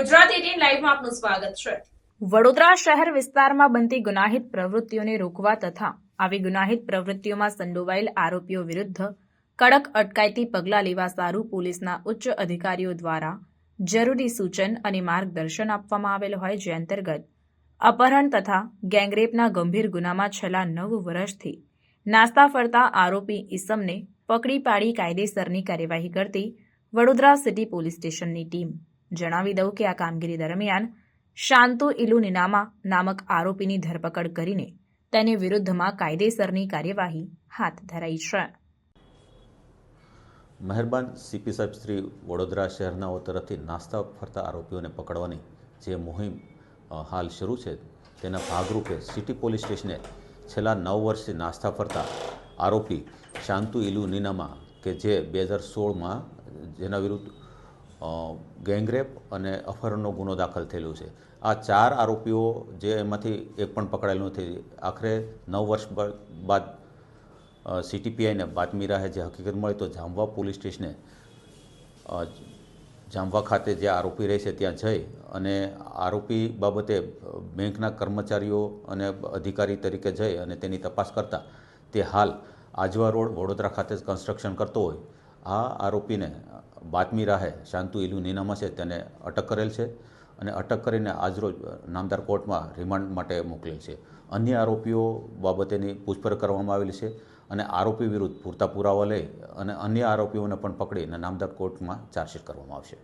ગુજરાત 18 લાઈવમાં આપનું સ્વાગત છે। વડોદરા શહેર વિસ્તારમાં બનતી ગુનાહિત પ્રવૃત્તિઓને રોકવા તથા આવી ગુનાહિત પ્રવૃત્તિઓમાં સંડોવાયેલ આરોપીઓ વિરુદ્ધ કડક અટકાયતી પગલાં લેવા સારું પોલીસના ઉચ્ચ અધિકારીઓ દ્વારા જરૂરી સૂચન અને માર્ગદર્શન આપવામાં આવેલ હોય, જે અંતર્ગત અપહરણ તથા ગેંગરેપના ગંભીર ગુનામાં છેલ્લા 9 વર્ષથી નાસ્તા ફરતા આરોપી ઈસમને પકડી પાડી કાયદેસરની કાર્યવાહી કરતી વડોદરા સિટી પોલીસ સ્ટેશનની ટીમ જણાવી દઉં કે આ કામગીરી દરમિયાન શાંતુ ઇલુ નીનામા નામક આરોપીની ધરપકડ કરીને તેની વિરુદ્ધમાં કાયદેસરની કાર્યવાહી હાથ ધરાઈ છે। મહેરબાન સીપી સાહેબ શ્રી વડોદરા શહેરનાઓ તરફથી નાસ્તા ફરતા આરોપીઓને પકડવાની જે મુહિમ હાલ શરૂ છે, તેના ભાગરૂપે સિટી પોલીસ સ્ટેશને છેલ્લા 9 વર્ષથી નાસ્તા ફરતા આરોપી શાંતુ ઇલુ નીનામા કે જે 2016માં જેના વિરુદ્ધ ગેંગરેપ અને અપહરણનો ગુનો દાખલ થયેલો છે, આ 4 આરોપીઓ જે એમાંથી એક પણ પકડાયેલું નથી। આખરે 9 વર્ષ બાદ CTPIને બાતમી રાહે જે હકીકત મળી તો જામવા પોલીસ સ્ટેશને જામવા ખાતે જે આરોપી રહે છે ત્યાં જઈ અને આરોપી બાબતે બેંકના કર્મચારીઓ અને અધિકારી તરીકે જઈ અને તેની તપાસ કરતા તે હાલ આજવા રોડ વડોદરા ખાતે કન્સ્ટ્રક્શન કરતો હોય આ આરોપીને બાતમી રાહે શાંતુ ઇલુ નીનામા છે તેને અટક કરેલ છે અને અટક કરીને આજરોજ નામદાર કોર્ટમાં રિમાન્ડ માટે મોકલેલ છે। અન્ય આરોપીઓ બાબતેની પૂછપરછ કરવામાં આવેલી છે અને આરોપી વિરુદ્ધ પૂરતા પુરાવા લઈ અને અન્ય આરોપીઓને પણ પકડીને નામદાર કોર્ટમાં ચાર્જશીટ કરવામાં આવશે।